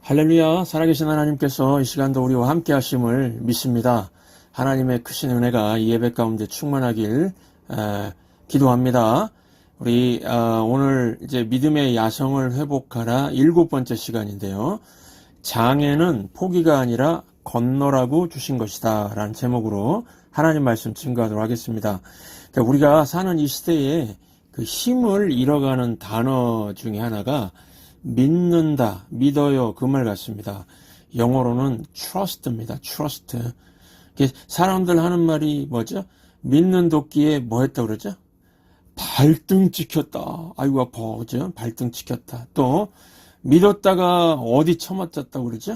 할렐루야, 살아계신 하나님께서 이 시간도 우리와 함께 하심을 믿습니다. 하나님의 크신 은혜가 이 예배 가운데 충만하길 기도합니다. 우리 오늘 이제 믿음의 야성을 회복하라 7번째 시간인데요. 장애는 포기가 아니라 건너라고 주신 것이다 라는 제목으로 하나님 말씀 증거하도록 하겠습니다. 그러니까 우리가 사는 이 시대에 그 힘을 잃어가는 단어 중에 하나가 믿는다, 믿어요 그 말 같습니다. 영어로는 trust입니다. trust. 사람들 하는 말이 뭐죠? 믿는 도끼에 뭐 했다 그러죠? 발등 찍혔다. 아이고 아파. 그죠? 발등 찍혔다. 또 믿었다가 어디 처맞았다 그러죠?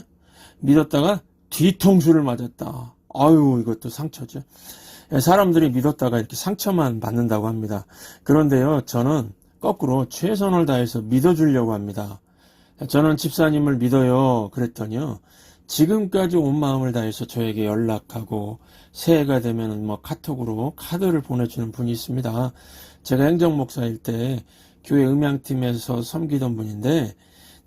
믿었다가 뒤통수를 맞았다. 아유 이것도 상처죠. 사람들이 믿었다가 이렇게 상처만 받는다고 합니다. 그런데요, 저는 거꾸로 최선을 다해서 믿어주려고 합니다. 저는 집사님을 믿어요. 그랬더니요, 지금까지 온 마음을 다해서 저에게 연락하고 새해가 되면 뭐 카톡으로 카드를 보내주는 분이 있습니다. 제가 행정목사일 때 교회 음향팀에서 섬기던 분인데,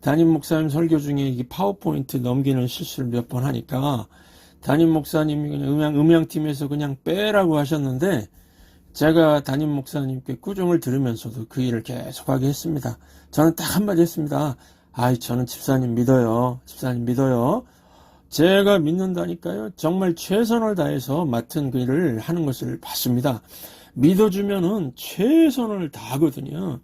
담임 목사님 설교 중에 이 파워포인트 넘기는 실수를 몇 번 하니까 담임 목사님이 그냥 음향팀에서 그냥 빼라고 하셨는데, 제가 담임 목사님께 꾸중을 들으면서도 그 일을 계속하게 했습니다. 저는 딱 한마디 했습니다. 저는 집사님 믿어요. 집사님 믿어요. 제가 믿는다니까요. 정말 최선을 다해서 맡은 그 일을 하는 것을 봤습니다. 믿어주면은 최선을 다하거든요.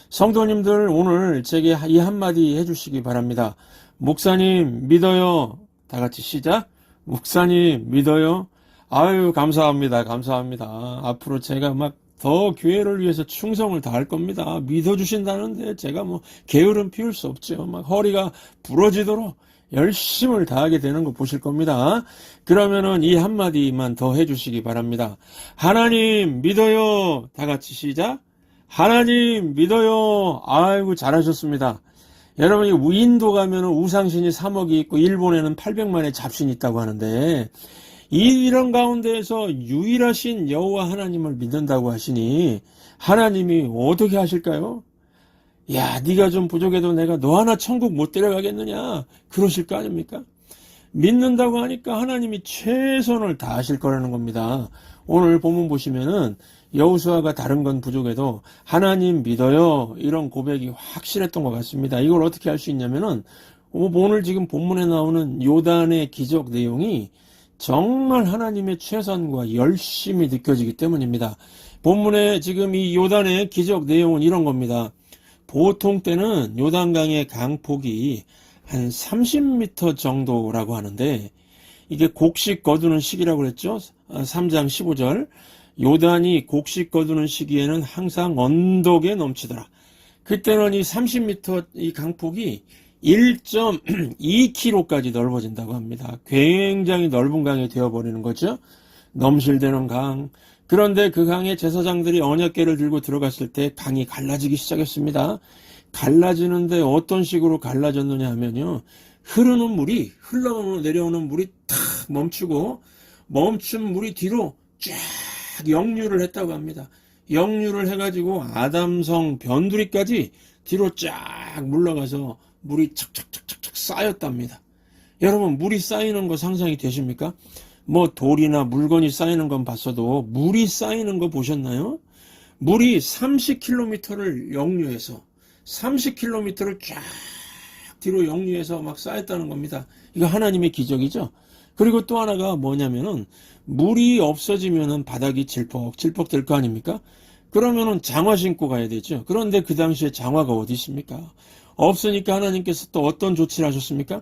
성도님들 오늘 제게 이 한마디 해주시기 바랍니다. 목사님 믿어요. 다 같이 시작. 목사님 믿어요. 아유 감사합니다. 감사합니다. 앞으로 제가 막 더 교회를 위해서 충성을 다할 겁니다. 믿어주신다는데 제가 뭐 게으름 피울 수 없죠. 막 허리가 부러지도록 열심을 다하게 되는 거 보실 겁니다. 그러면은 이 한마디만 더 해주시기 바랍니다. 하나님 믿어요. 다 같이 시작. 하나님 믿어요. 아이고 잘하셨습니다. 여러분 인도 가면은 우상신이 3억이 있고 일본에는 800만의 잡신이 있다고 하는데, 이런 가운데에서 유일하신 여호와 하나님을 믿는다고 하시니 하나님이 어떻게 하실까요? 야, 네가 좀 부족해도 내가 너 하나 천국 못 데려가겠느냐? 그러실 거 아닙니까? 믿는다고 하니까 하나님이 최선을 다하실 거라는 겁니다. 오늘 본문 보시면은 여호수아가 다른 건 부족해도 하나님 믿어요 이런 고백이 확실했던 것 같습니다. 이걸 어떻게 할 수 있냐면은 오늘 지금 본문에 나오는 요단의 기적 내용이 정말 하나님의 최선과 열심이 느껴지기 때문입니다. 본문에 지금 이 요단의 기적 내용은 이런 겁니다. 보통 때는 요단강의 강폭이 한 30m 정도라고 하는데, 이게 곡식 거두는 시기라고 그랬죠. 3장 15절. 요단이 곡식 거두는 시기에는 항상 언덕에 넘치더라. 그때는 이 30m 이 강폭이 1.2km까지 넓어진다고 합니다. 굉장히 넓은 강이 되어버리는 거죠. 넘실대는 강. 그런데 그 강에 제사장들이 언약궤를 들고 들어갔을 때 강이 갈라지기 시작했습니다. 갈라지는데 어떤 식으로 갈라졌느냐 하면요, 흘러내려오는 물이 탁 멈추고, 멈춘 물이 뒤로 쫙 역류를 했다고 합니다. 역류를 해가지고 아담성 변두리까지 뒤로 쫙 물러가서 물이 척척척척 쌓였답니다. 여러분, 물이 쌓이는 거 상상이 되십니까? 뭐 돌이나 물건이 쌓이는 건 봤어도 물이 쌓이는 거 보셨나요? 물이 30km를 역류해서 30km를 쫙 뒤로 역류해서 막 쌓였다는 겁니다. 이거 하나님의 기적이죠. 그리고 또 하나가 뭐냐면은, 물이 없어지면은 바닥이 질퍽질퍽 될 거 아닙니까? 그러면은 장화 신고 가야 되죠. 그런데 그 당시에 장화가 어디 있습니까? 없으니까 하나님께서 또 어떤 조치를 하셨습니까?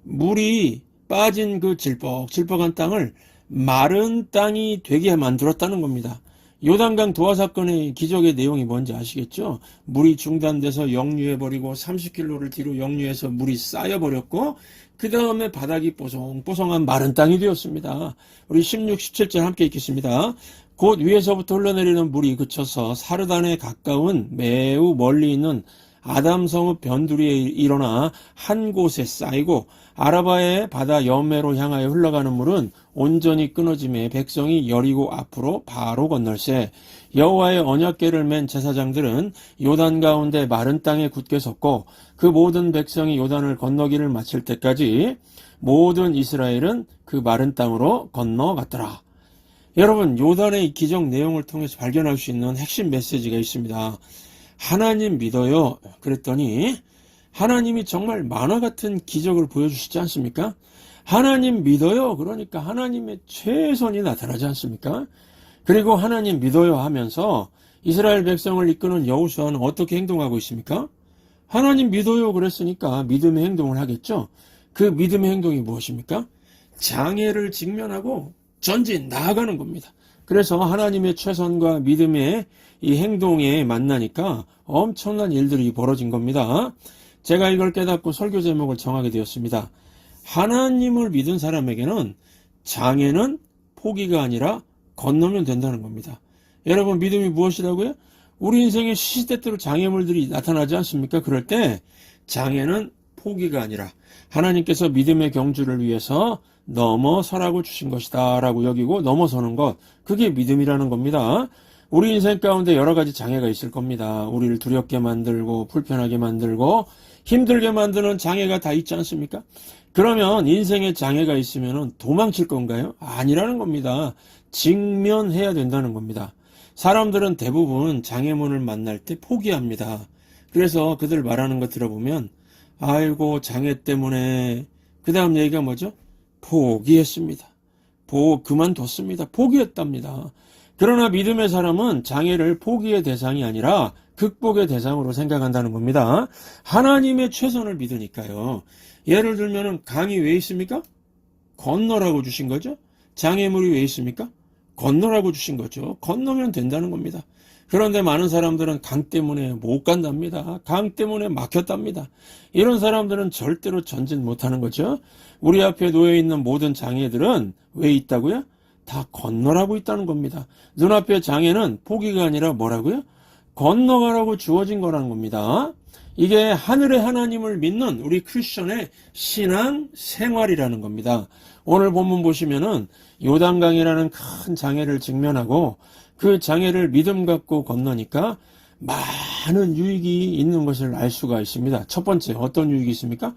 물이 빠진 그 질퍽질퍽한 땅을 마른 땅이 되게 만들었다는 겁니다. 요단강 도화 사건의 기적의 내용이 뭔지 아시겠죠? 물이 중단돼서 역류해버리고 30km를 뒤로 역류해서 물이 쌓여버렸고, 그 다음에 바닥이 뽀송뽀송한 마른 땅이 되었습니다. 우리 16, 17절 함께 읽겠습니다. 곧 위에서부터 흘러내리는 물이 그쳐서 사르단에 가까운 매우 멀리 있는 아담성읍 변두리에 일어나 한 곳에 쌓이고 아라바의 바다 여매로 향하여 흘러가는 물은 온전히 끊어짐에 백성이 여리고 앞으로 바로 건널세. 여호와의 언약궤를 맨 제사장들은 요단 가운데 마른 땅에 굳게 섰고 그 모든 백성이 요단을 건너기를 마칠 때까지 모든 이스라엘은 그 마른 땅으로 건너갔더라. 여러분, 요단의 기적 내용을 통해서 발견할 수 있는 핵심 메시지가 있습니다. 하나님 믿어요. 그랬더니 하나님이 정말 만화 같은 기적을 보여주시지 않습니까? 하나님 믿어요. 그러니까 하나님의 최선이 나타나지 않습니까? 그리고 하나님 믿어요 하면서 이스라엘 백성을 이끄는 여호수아는 어떻게 행동하고 있습니까? 하나님 믿어요 그랬으니까 믿음의 행동을 하겠죠. 그 믿음의 행동이 무엇입니까? 장애를 직면하고 전진 나아가는 겁니다. 그래서 하나님의 최선과 믿음의 이 행동에 만나니까 엄청난 일들이 벌어진 겁니다. 제가 이걸 깨닫고 설교 제목을 정하게 되었습니다. 하나님을 믿은 사람에게는 장애는 포기가 아니라 건너면 된다는 겁니다. 여러분, 믿음이 무엇이라고요? 우리 인생에 시시때때로 장애물들이 나타나지 않습니까? 그럴 때 장애는 포기가 아니라 하나님께서 믿음의 경주를 위해서 넘어서라고 주신 것이다 라고 여기고 넘어서는 것, 그게 믿음이라는 겁니다. 우리 인생 가운데 여러 가지 장애가 있을 겁니다. 우리를 두렵게 만들고 불편하게 만들고 힘들게 만드는 장애가 다 있지 않습니까? 그러면 인생에 장애가 있으면 도망칠 건가요? 아니라는 겁니다. 직면해야 된다는 겁니다. 사람들은 대부분 장애물을 만날 때 포기합니다. 그래서 그들 말하는 거 들어보면 아이고 장애 때문에 그 다음 얘기가 뭐죠? 포기했습니다. 그만뒀습니다. 포기했답니다. 그러나 믿음의 사람은 장애를 포기의 대상이 아니라 극복의 대상으로 생각한다는 겁니다. 하나님의 최선을 믿으니까요. 예를 들면 강이 왜 있습니까? 건너라고 주신 거죠. 장애물이 왜 있습니까? 건너라고 주신 거죠. 건너면 된다는 겁니다. 그런데 많은 사람들은 강 때문에 못 간답니다. 강 때문에 막혔답니다. 이런 사람들은 절대로 전진 못하는 거죠. 우리 앞에 놓여있는 모든 장애들은 왜 있다고요? 다 건너라고 있다는 겁니다. 눈앞의 장애는 포기가 아니라 뭐라고요? 건너가라고 주어진 거라는 겁니다. 이게 하늘의 하나님을 믿는 우리 크리스천의 신앙 생활이라는 겁니다. 오늘 본문 보시면은 요단강이라는 큰 장애를 직면하고 그 장애를 믿음 갖고 건너니까 많은 유익이 있는 것을 알 수가 있습니다. 첫 번째, 어떤 유익이 있습니까?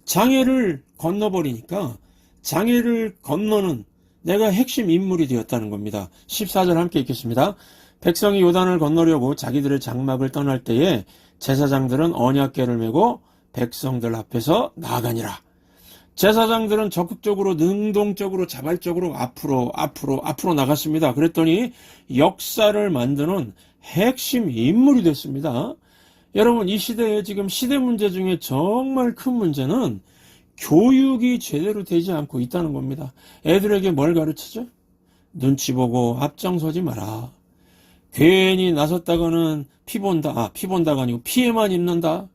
장애를 건너버리니까 장애를 건너는 내가 핵심 인물이 되었다는 겁니다. 14절 함께 읽겠습니다. 백성이 요단을 건너려고 자기들의 장막을 떠날 때에 제사장들은 언약궤를 메고 백성들 앞에서 나아가니라. 제사장들은 적극적으로 능동적으로 자발적으로 앞으로 나갔습니다. 그랬더니 역사를 만드는 핵심 인물이 됐습니다. 여러분, 이 시대에 지금 시대 문제 중에 정말 큰 문제는 교육이 제대로 되지 않고 있다는 겁니다. 애들에게 뭘 가르치죠? 눈치 보고 앞장서지 마라. 괜히 나섰다가는 피본다가 아니고 피해만 입는다.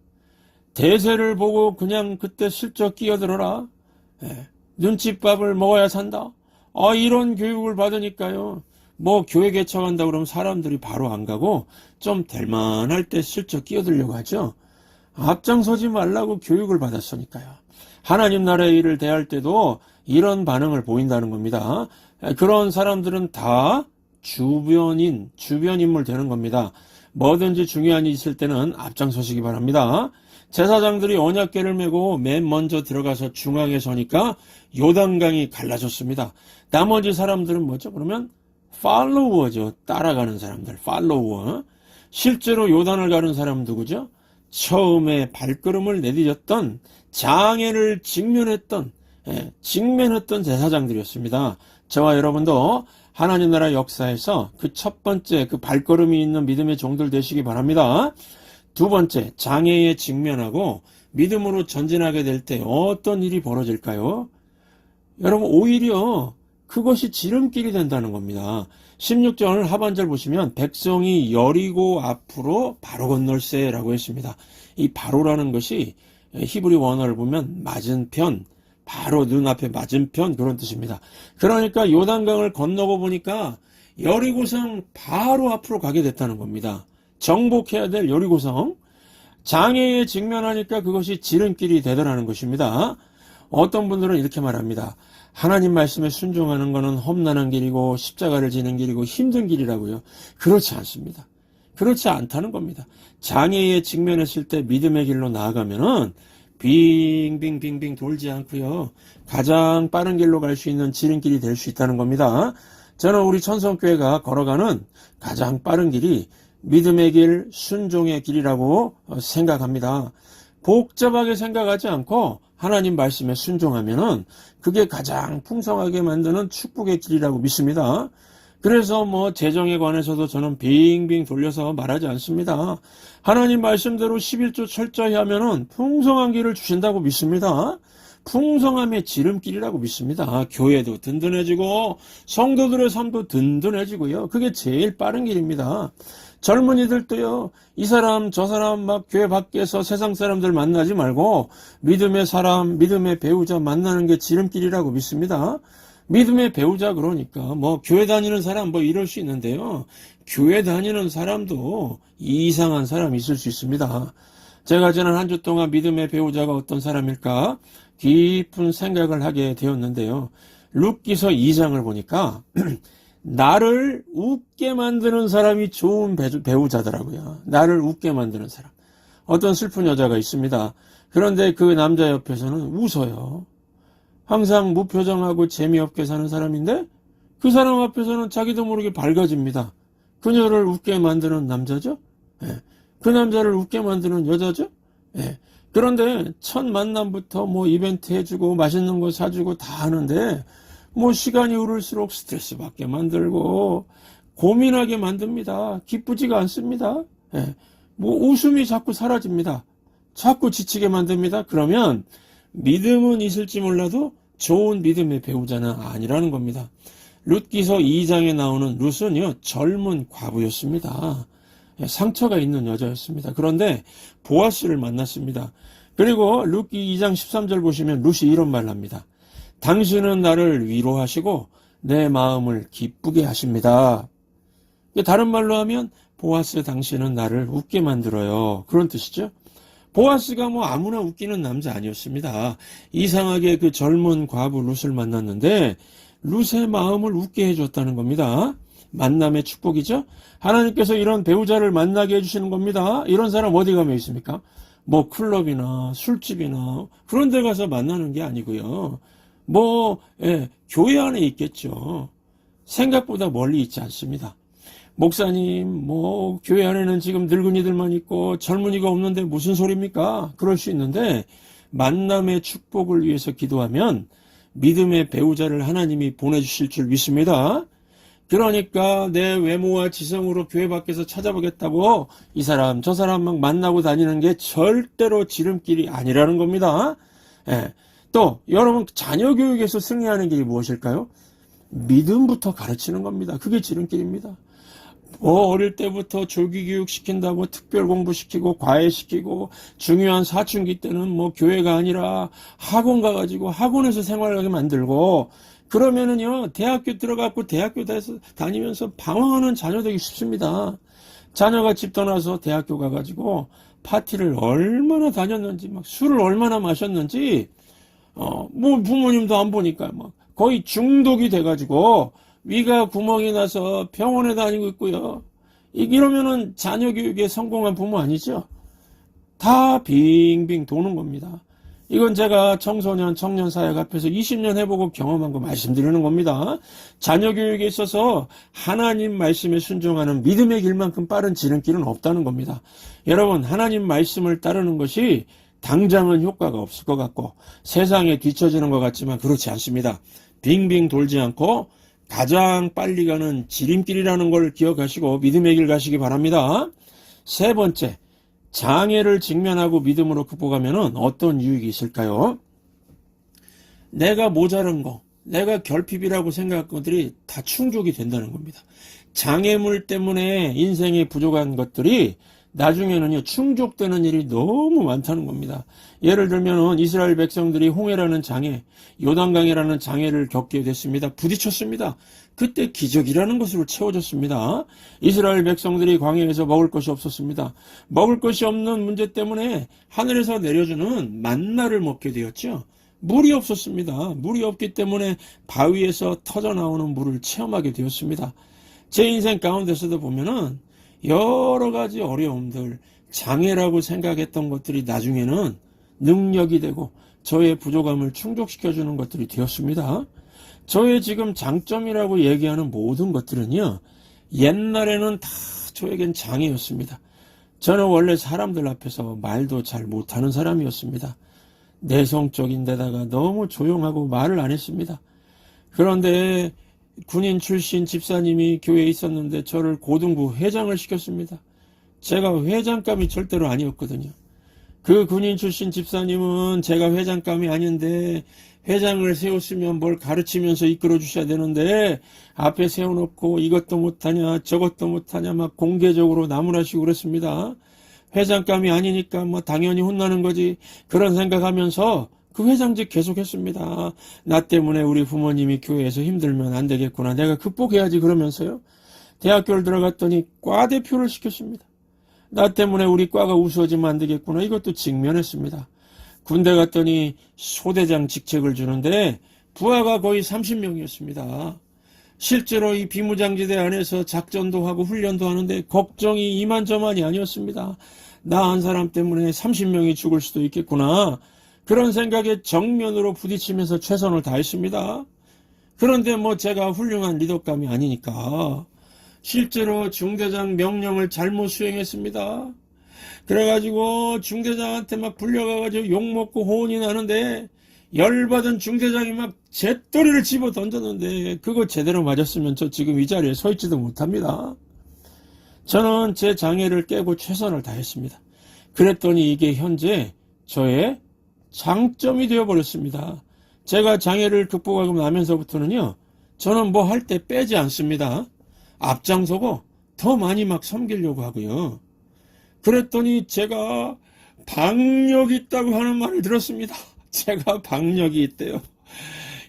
대세를 보고 그냥 그때 슬쩍 끼어들어라. 눈칫밥을 먹어야 산다. 이런 교육을 받으니까요. 교회 개척한다 그러면 사람들이 바로 안 가고 좀 될만할 때 슬쩍 끼어들려고 하죠. 앞장서지 말라고 교육을 받았으니까요. 하나님 나라의 일을 대할 때도 이런 반응을 보인다는 겁니다. 그런 사람들은 다 주변 인물 되는 겁니다. 뭐든지 중요한 일이 있을 때는 앞장서시기 바랍니다. 제사장들이 언약궤를 메고 맨 먼저 들어가서 중앙에 서니까 요단강이 갈라졌습니다. 나머지 사람들은 뭐죠? 그러면 팔로워죠. 따라가는 사람들, 팔로워. 실제로 요단을 가는 사람은 누구죠? 처음에 발걸음을 내디뎠던 장애를 직면했던 제사장들이었습니다. 저와 여러분도 하나님 나라 역사에서 그 첫 번째 그 발걸음이 있는 믿음의 종들 되시기 바랍니다. 두 번째, 장애에 직면하고 믿음으로 전진하게 될 때 어떤 일이 벌어질까요? 여러분, 오히려 그것이 지름길이 된다는 겁니다. 16절 하반절 보시면 백성이 여리고 앞으로 바로 건널세라고 했습니다. 이 바로라는 것이 히브리 원어를 보면 맞은편, 바로 눈앞에 맞은편 그런 뜻입니다. 그러니까 요단강을 건너고 보니까 여리고성 바로 앞으로 가게 됐다는 겁니다. 정복해야 될 여리고성. 장애에 직면하니까 그것이 지름길이 되더라는 것입니다. 어떤 분들은 이렇게 말합니다. 하나님 말씀에 순종하는 것은 험난한 길이고 십자가를 지는 길이고 힘든 길이라고요. 그렇지 않습니다. 그렇지 않다는 겁니다. 장애에 직면했을 때 믿음의 길로 나아가면은 빙빙빙빙 돌지 않고요. 가장 빠른 길로 갈 수 있는 지름길이 될 수 있다는 겁니다. 저는 우리 천성교회가 걸어가는 가장 빠른 길이 믿음의 길, 순종의 길이라고 생각합니다. 복잡하게 생각하지 않고 하나님 말씀에 순종하면은 그게 가장 풍성하게 만드는 축복의 길이라고 믿습니다. 그래서 재정에 관해서도 저는 빙빙 돌려서 말하지 않습니다. 하나님 말씀대로 11조 철저히 하면은 풍성한 길을 주신다고 믿습니다. 풍성함의 지름길이라고 믿습니다. 교회도 든든해지고 성도들의 삶도 든든해지고요. 그게 제일 빠른 길입니다. 젊은이들도요, 이 사람 저 사람 막 교회 밖에서 세상 사람들 만나지 말고 믿음의 사람, 믿음의 배우자 만나는 게 지름길이라고 믿습니다. 믿음의 배우자 그러니까 교회 다니는 사람 이럴 수 있는데요. 교회 다니는 사람도 이상한 사람이 있을 수 있습니다. 제가 지난 한 주 동안 믿음의 배우자가 어떤 사람일까 깊은 생각을 하게 되었는데요. 룻기서 2장을 보니까 나를 웃게 만드는 사람이 좋은 배우자더라고요. 나를 웃게 만드는 사람. 어떤 슬픈 여자가 있습니다. 그런데 그 남자 옆에서는 웃어요. 항상 무표정하고 재미없게 사는 사람인데 그 사람 앞에서는 자기도 모르게 밝아집니다. 그녀를 웃게 만드는 남자죠. 예. 그 남자를 웃게 만드는 여자죠. 예. 그런데 첫 만남부터 이벤트 해주고 맛있는 거 사주고 다 하는데 시간이 흐를수록 스트레스 받게 만들고 고민하게 만듭니다. 기쁘지가 않습니다. 예. 웃음이 자꾸 사라집니다. 자꾸 지치게 만듭니다. 그러면 믿음은 있을지 몰라도 좋은 믿음의 배우자는 아니라는 겁니다. 룻기서 2장에 나오는 룻은요, 젊은 과부였습니다. 상처가 있는 여자였습니다. 그런데 보아스를 만났습니다. 그리고 룻기 2장 13절 보시면 룻이 이런 말을 합니다. 당신은 나를 위로하시고 내 마음을 기쁘게 하십니다. 다른 말로 하면 보아스 당신은 나를 웃게 만들어요. 그런 뜻이죠. 보아스가 아무나 웃기는 남자 아니었습니다. 이상하게 그 젊은 과부 룻을 만났는데 룻의 마음을 웃게 해줬다는 겁니다. 만남의 축복이죠. 하나님께서 이런 배우자를 만나게 해주시는 겁니다. 이런 사람 어디 가면 있습니까? 클럽이나 술집이나 그런 데 가서 만나는 게 아니고요. 교회 안에 있겠죠. 생각보다 멀리 있지 않습니다. 목사님, 교회 안에는 지금 늙은이들만 있고 젊은이가 없는데 무슨 소리입니까? 그럴 수 있는데 만남의 축복을 위해서 기도하면 믿음의 배우자를 하나님이 보내주실 줄 믿습니다. 그러니까 내 외모와 지성으로 교회 밖에서 찾아보겠다고 이 사람 저 사람 막 만나고 다니는 게 절대로 지름길이 아니라는 겁니다. 예. 또 여러분 자녀 교육에서 승리하는 길이 무엇일까요? 믿음부터 가르치는 겁니다. 그게 지름길입니다. 어릴 때부터 조기교육 시킨다고 특별 공부시키고 과외시키고 중요한 사춘기 때는 교회가 아니라 학원 가가지고 학원에서 생활하게 만들고 그러면은요 대학교 들어가고 대학교 다니면서 방황하는 자녀 되기 쉽습니다. 자녀가 집 떠나서 대학교 가가지고 파티를 얼마나 다녔는지 술을 얼마나 마셨는지 부모님도 안 보니까 거의 중독이 돼가지고 위가 구멍이 나서 병원에 다니고 있고요. 이러면은 자녀 교육에 성공한 부모 아니죠? 다 빙빙 도는 겁니다. 이건 제가 청소년, 청년 사역 앞에서 20년 해보고 경험한 거 말씀드리는 겁니다. 자녀 교육에 있어서 하나님 말씀에 순종하는 믿음의 길만큼 빠른 지름길은 없다는 겁니다. 여러분, 하나님 말씀을 따르는 것이 당장은 효과가 없을 것 같고 세상에 뒤처지는 것 같지만 그렇지 않습니다. 빙빙 돌지 않고 가장 빨리 가는 지름길이라는 걸 기억하시고 믿음의 길 가시기 바랍니다. 세 번째, 장애를 직면하고 믿음으로 극복하면 어떤 유익이 있을까요? 내가 모자란 거, 내가 결핍이라고 생각한 것들이 다 충족이 된다는 겁니다. 장애물 때문에 인생에 부족한 것들이 나중에는요, 충족되는 일이 너무 많다는 겁니다. 예를 들면은 이스라엘 백성들이 홍해라는 장애, 요단강이라는 장애를 겪게 됐습니다. 부딪혔습니다. 그때 기적이라는 것으로 채워졌습니다. 이스라엘 백성들이 광야에서 먹을 것이 없었습니다. 먹을 것이 없는 문제 때문에 하늘에서 내려주는 만나를 먹게 되었죠. 물이 없었습니다. 물이 없기 때문에 바위에서 터져 나오는 물을 체험하게 되었습니다. 제 인생 가운데서도 보면은 여러 가지 어려움들, 장애라고 생각했던 것들이 나중에는 능력이 되고 저의 부족함을 충족시켜주는 것들이 되었습니다. 저의 지금 장점이라고 얘기하는 모든 것들은요, 옛날에는 다 저에겐 장애였습니다. 저는 원래 사람들 앞에서 말도 잘 못하는 사람이었습니다. 내성적인데다가 너무 조용하고 말을 안 했습니다. 그런데 군인 출신 집사님이 교회에 있었는데 저를 고등부 회장을 시켰습니다. 제가 회장감이 절대로 아니었거든요. 그 군인 출신 집사님은 제가 회장감이 아닌데 회장을 세웠으면 뭘 가르치면서 이끌어 주셔야 되는데 앞에 세워놓고 이것도 못하냐 저것도 못하냐 막 공개적으로 나무라시고 그랬습니다. 회장감이 아니니까 뭐 당연히 혼나는 거지, 그런 생각하면서 그 회장직 계속했습니다. 나 때문에 우리 부모님이 교회에서 힘들면 안 되겠구나, 내가 극복해야지 그러면서요. 대학교를 들어갔더니 과 대표를 시켰습니다. 나 때문에 우리 과가 우스워지면 안 되겠구나, 이것도 직면했습니다. 군대 갔더니 소대장 직책을 주는데 부하가 거의 30명이었습니다. 실제로 이 비무장지대 안에서 작전도 하고 훈련도 하는데 걱정이 이만저만이 아니었습니다. 나 한 사람 때문에 30명이 죽을 수도 있겠구나, 그런 생각에 정면으로 부딪히면서 최선을 다했습니다. 그런데 뭐 제가 훌륭한 리더감이 아니니까 실제로 중대장 명령을 잘못 수행했습니다. 그래가지고 중대장한테 막 불려가가지고 욕먹고 호언이 나는데 열받은 중대장이 막 잿더리를 집어 던졌는데 그거 제대로 맞았으면 저 지금 이 자리에 서 있지도 못합니다. 저는 제 장애를 깨고 최선을 다했습니다. 그랬더니 이게 현재 저의 장점이 되어버렸습니다. 제가 장애를 극복하고 나면서부터는요, 저는 뭐 할 때 빼지 않습니다. 앞장서고 더 많이 막 섬기려고 하고요. 그랬더니 제가 박력이 있다고 하는 말을 들었습니다. 제가 박력이 있대요.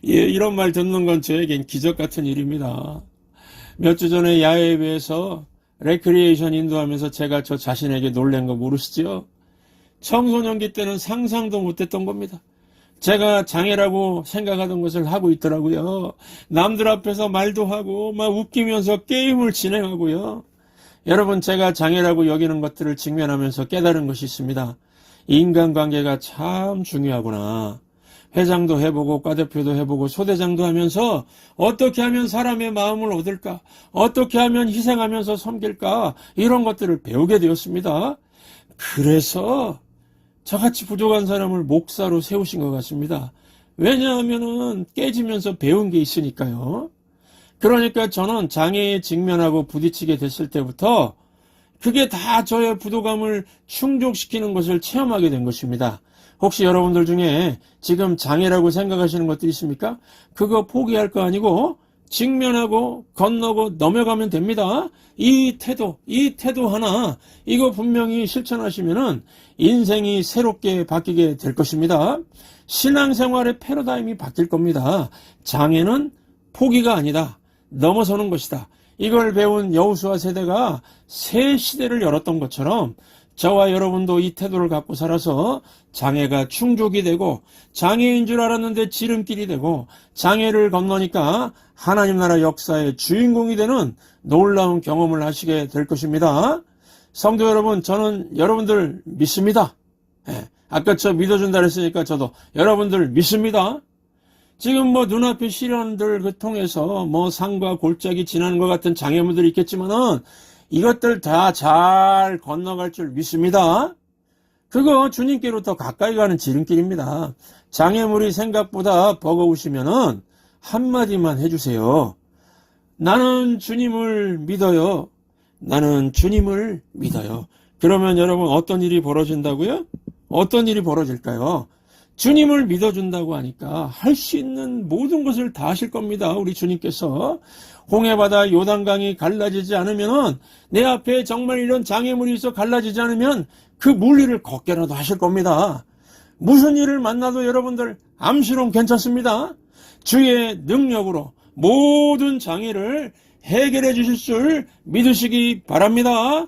예, 이런 말 듣는 건 저에겐 기적 같은 일입니다. 몇 주 전에 야외에서 레크리에이션 인도하면서 제가 저 자신에게 놀란 거 모르시죠? 청소년기 때는 상상도 못했던 겁니다. 제가 장애라고 생각하던 것을 하고 있더라고요. 남들 앞에서 말도 하고 막 웃기면서 게임을 진행하고요. 여러분, 제가 장애라고 여기는 것들을 직면하면서 깨달은 것이 있습니다. 인간관계가 참 중요하구나. 회장도 해보고 과대표도 해보고 소대장도 하면서 어떻게 하면 사람의 마음을 얻을까, 어떻게 하면 희생하면서 섬길까, 이런 것들을 배우게 되었습니다. 그래서 저같이 부족한 사람을 목사로 세우신 것 같습니다. 왜냐하면은 깨지면서 배운 게 있으니까요. 그러니까 저는 장애에 직면하고 부딪히게 됐을 때부터 그게 다 저의 부족함을 충족시키는 것을 체험하게 된 것입니다. 혹시 여러분들 중에 지금 장애라고 생각하시는 것들이 있습니까? 그거 포기할 거 아니고 직면하고 건너고 넘어가면 됩니다. 이 태도 하나, 이거 분명히 실천하시면은 인생이 새롭게 바뀌게 될 것입니다. 신앙생활의 패러다임이 바뀔 겁니다. 장애는 포기가 아니다, 넘어서는 것이다. 이걸 배운 여호수아 세대가 새 시대를 열었던 것처럼 저와 여러분도 이 태도를 갖고 살아서 장애가 충족이 되고, 장애인 줄 알았는데 지름길이 되고, 장애를 건너니까 하나님 나라 역사의 주인공이 되는 놀라운 경험을 하시게 될 것입니다. 성도 여러분, 저는 여러분들 믿습니다. 아까 저 믿어준다 그랬으니까 저도 여러분들 믿습니다. 지금 뭐 눈앞에 시련들 그 통해서 뭐 산과 골짜기 지나는 것 같은 장애물들이 있겠지만은 이것들 다 잘 건너갈 줄 믿습니다. 그거 주님께로 더 가까이 가는 지름길입니다. 장애물이 생각보다 버거우시면은 한마디만 해주세요. 나는 주님을 믿어요. 나는 주님을 믿어요. 그러면 여러분 어떤 일이 벌어진다고요? 어떤 일이 벌어질까요? 주님을 믿어준다고 하니까 할 수 있는 모든 것을 다 하실 겁니다. 우리 주님께서 홍해바다 요단강이 갈라지지 않으면, 내 앞에 정말 이런 장애물이 있어 갈라지지 않으면 그 물리를 걷게라도 하실 겁니다. 무슨 일을 만나도 여러분들 암시론 괜찮습니다. 주의 능력으로 모든 장애를 해결해 주실 줄 믿으시기 바랍니다.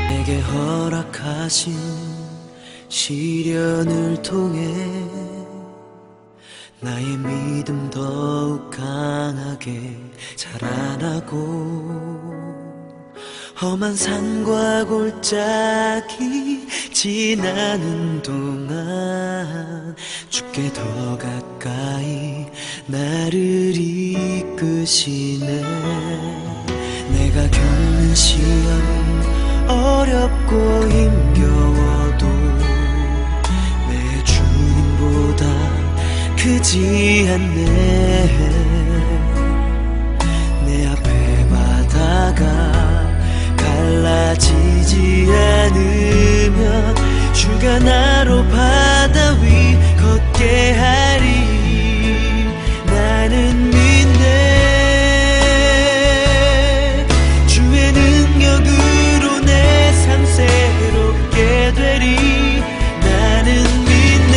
내게 허락하신 시련을 통해 나의 믿음 더욱 강하게 자라나고, 험한 산과 골짜기 지나는 동안 주께 더 가까이 나를 이끄시네. 내가 겪는 시험이 어렵고 힘겨워도 내 주님보다 크지 않네. 내 앞에 바다가 갈라지지 않으면 주가 나로 바다 위 걷게 하리. 나는 믿네. 주의 능력으로 내 삶 새롭게 되리. 나는 믿네.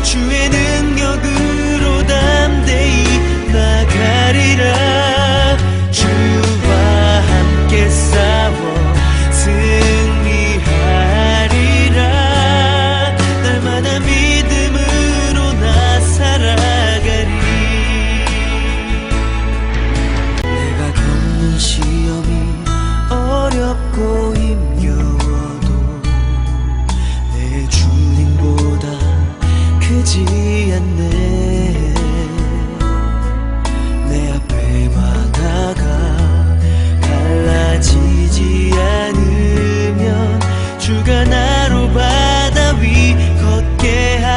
주의 능력으로 담대히 나가리라. 주와 함께 싸워 승리하리라. 날마다 믿음으로 나 살아가리. 내가 겪는 시험이 어렵고 힘겨워도 내 주님보다 크지 않네. 내 앞에 바다가 갈라지지 않으면 주가 나로 바다 위 걷게 하리.